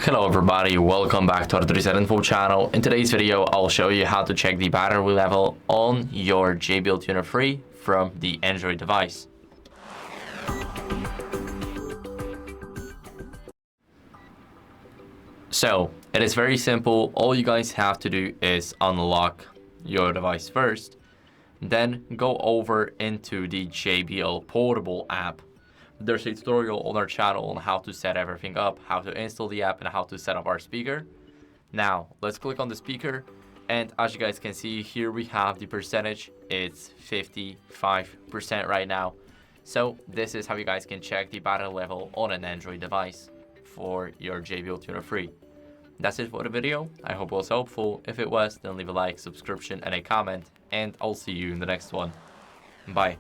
Hello everybody, welcome back to HardReset.Info channel. In today's video, I'll show you how to check the battery level on your JBL Tuner 3 from the Android device. So, it is very simple. All you guys have to do is unlock your device first, then go over into the JBL Portable app. There's a tutorial on our channel on how to set everything up, how to install the app, and how to set up our speaker. Now, let's click on the speaker, and as you guys can see, here we have the percentage. It's 55% right now. So this is how you guys can check the battery level on an Android device for your JBL Tuner 3. That's it for the video. I hope it was helpful. If it was, then leave a like, subscription, and a comment, and I'll see you in the next one. Bye.